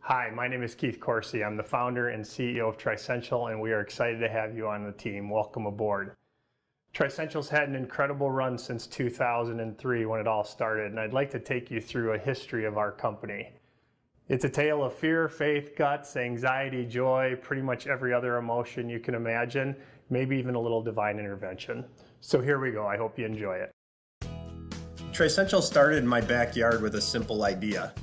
Hi, my name is Keith Korsi. I'm the founder and CEO of Trissential, and we are excited to have you on the team. Welcome aboard. Trissential's had an incredible run since 2003 when it all started, and I'd like to take you through a history of our company. It's a tale of fear, faith, guts, anxiety, joy, pretty much every other emotion you can imagine, maybe even a little divine intervention. So here we go. I hope you enjoy it. Trissential started in my backyard with a simple idea.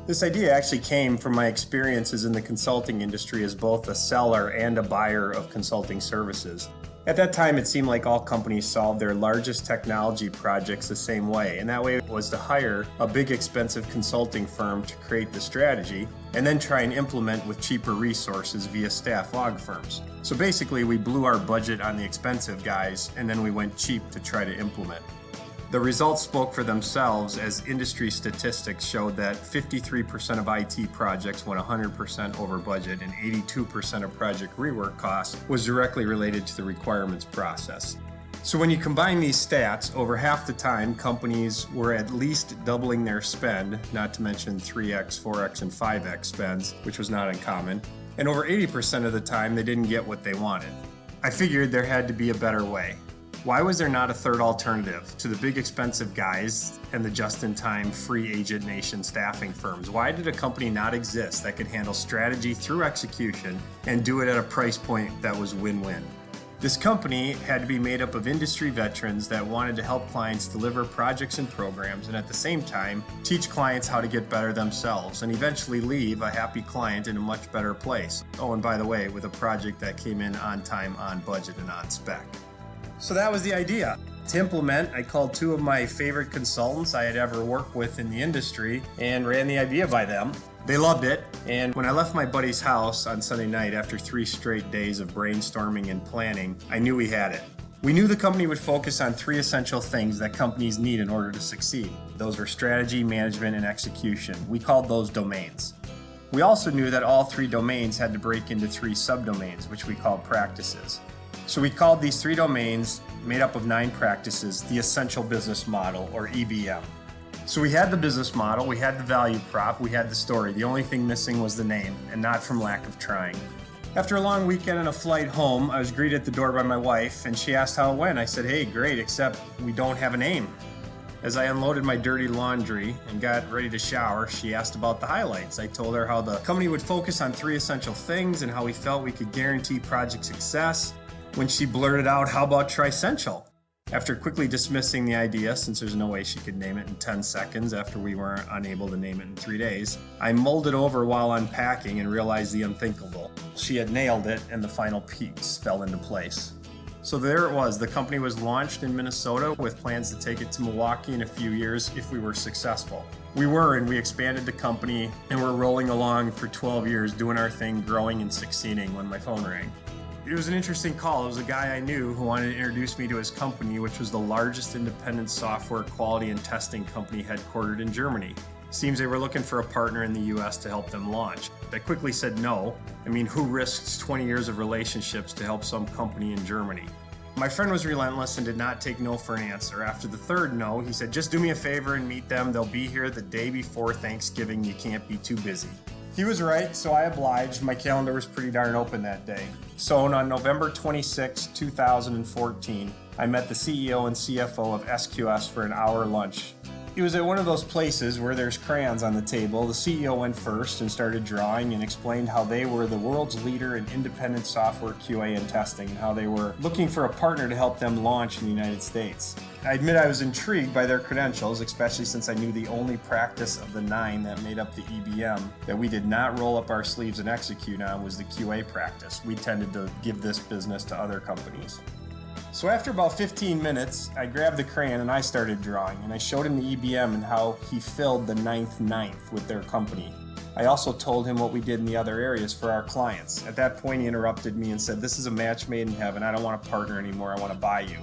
This idea actually came from my experiences in the consulting industry as both a seller and a buyer of consulting services. At that time, it seemed like all companies solved their largest technology projects the same way, and that way was to hire a big expensive consulting firm to create the strategy and then try and implement with cheaper resources via staff log firms. So basically, we blew our budget on the expensive guys and then we went cheap to try to implement. The results spoke for themselves as industry statistics showed that 53% of IT projects went 100% over budget and 82% of project rework costs was directly related to the requirements process. So when you combine these stats, over half the time companies were at least doubling their spend, not to mention 3x, 4x, and 5x spends, which was not uncommon, and over 80% of the time they didn't get what they wanted. I figured there had to be a better way. Why was there not a third alternative to the big expensive guys and the just-in-time free agent nation staffing firms? Why did a company not exist that could handle strategy through execution and do it at a price point that was win-win? This company had to be made up of industry veterans that wanted to help clients deliver projects and programs and at the same time teach clients how to get better themselves and eventually leave a happy client in a much better place. Oh, and by the way, with a project that came in on time, on budget, and on spec. So that was the idea. To implement, I called two of my favorite consultants I had ever worked with in the industry and ran the idea by them. They loved it, and when I left my buddy's house on Sunday night after 3 straight days of brainstorming and planning, I knew we had it. We knew the company would focus on 3 essential things that companies need in order to succeed. Those were strategy, management, and execution. We called those domains. We also knew that all 3 domains had to break into 3 subdomains, which we called practices. So we called these 3 domains, made up of 9 practices, the Essential Business Model, or EBM. So we had the business model, we had the value prop, we had the story. The only thing missing was the name, and not from lack of trying. After a long weekend and a flight home, I was greeted at the door by my wife, and she asked how it went. I said, hey, great, except we don't have a name. As I unloaded my dirty laundry and got ready to shower, she asked about the highlights. I told her how the company would focus on 3 essential things and how we felt we could guarantee project success. When she blurted out, how about Trissential? After quickly dismissing the idea, since there's no way she could name it in 10 seconds after we were unable to name it in 3 days, I mulled it over while unpacking and realized the unthinkable. She had nailed it and the final piece fell into place. So there it was. The company was launched in Minnesota with plans to take it to Milwaukee in a few years if we were successful. We were, and we expanded the company and we're rolling along for 12 years doing our thing, growing and succeeding when my phone rang. It was an interesting call. It was a guy I knew who wanted to introduce me to his company, which was the largest independent software quality and testing company headquartered in Germany. Seems they were looking for a partner in the US to help them launch. I quickly said no. I mean, who risks 20 years of relationships to help some company in Germany? My friend was relentless and did not take no for an answer. After the 3rd no, he said, just do me a favor and meet them. They'll be here the day before Thanksgiving. You can't be too busy. He was right, so I obliged. My calendar was pretty darn open that day. So on November 26, 2014, I met the CEO and CFO of SQS for an hour lunch. It was at one of those places where there's crayons on the table. The CEO went first and started drawing and explained how they were the world's leader in independent software QA and testing and how they were looking for a partner to help them launch in the United States. I admit I was intrigued by their credentials, especially since I knew the only practice of the 9 that made up the EBM that we did not roll up our sleeves and execute on was the QA practice. We tended to give this business to other companies. So after about 15 minutes, I grabbed the crayon and I started drawing, and I showed him the EBM and how he filled the 9th with their company. I also told him what we did in the other areas for our clients. At that point, he interrupted me and said, this is a match made in heaven. I don't want to partner anymore. I want to buy you.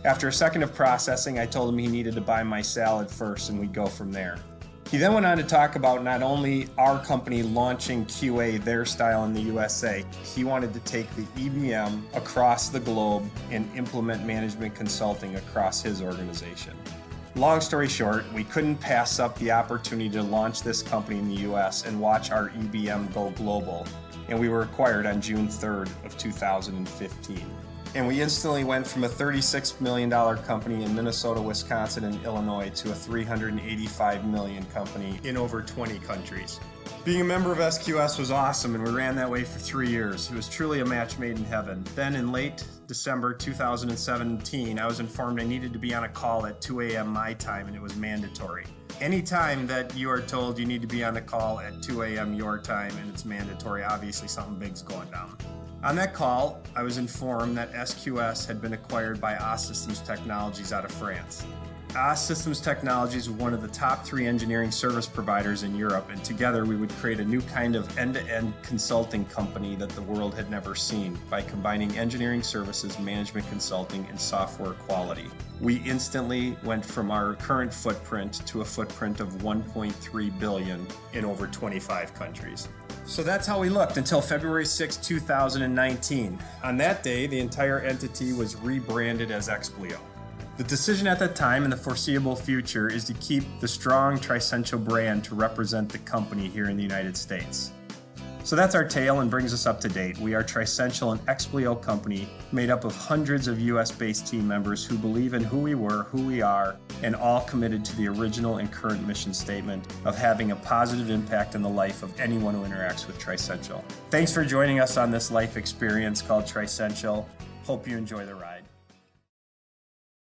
After a second of processing, I told him he needed to buy my salad first and we'd go from there. He then went on to talk about not only our company launching QA their style in the USA, he wanted to take the EBM across the globe and implement management consulting across his organization. Long story short, we couldn't pass up the opportunity to launch this company in the US and watch our EBM go global. And we were acquired on June 3rd of 2015. And we instantly went from a $36 million company in Minnesota, Wisconsin, and Illinois to a $385 million company in over 20 countries. Being a member of SQS was awesome, and we ran that way for 3 years. It was truly a match made in heaven. Then in late December 2017, I was informed I needed to be on a call at 2 a.m. my time, and it was mandatory. Anytime that you are told you need to be on a call at 2 a.m. your time and it's mandatory, obviously something big's going down. On that call, I was informed that SQS had been acquired by OS Systems Technologies out of France. OS Systems Technologies was one of the top 3 engineering service providers in Europe, and together we would create a new kind of end-to-end consulting company that the world had never seen by combining engineering services, management consulting, and software quality. We instantly went from our current footprint to a footprint of 1.3 billion in over 25 countries. So that's how we looked until February 6, 2019. On that day, the entire entity was rebranded as Explio. The decision at that time and the foreseeable future is to keep the strong Trissential brand to represent the company here in the United States. So that's our tale and brings us up to date. We are Trissential, an Explio company made up of hundreds of US-based team members who believe in who we were, who we are, and all committed to the original and current mission statement of having a positive impact on the life of anyone who interacts with Trissential. Thanks for joining us on this life experience called Trissential. Hope you enjoy the ride.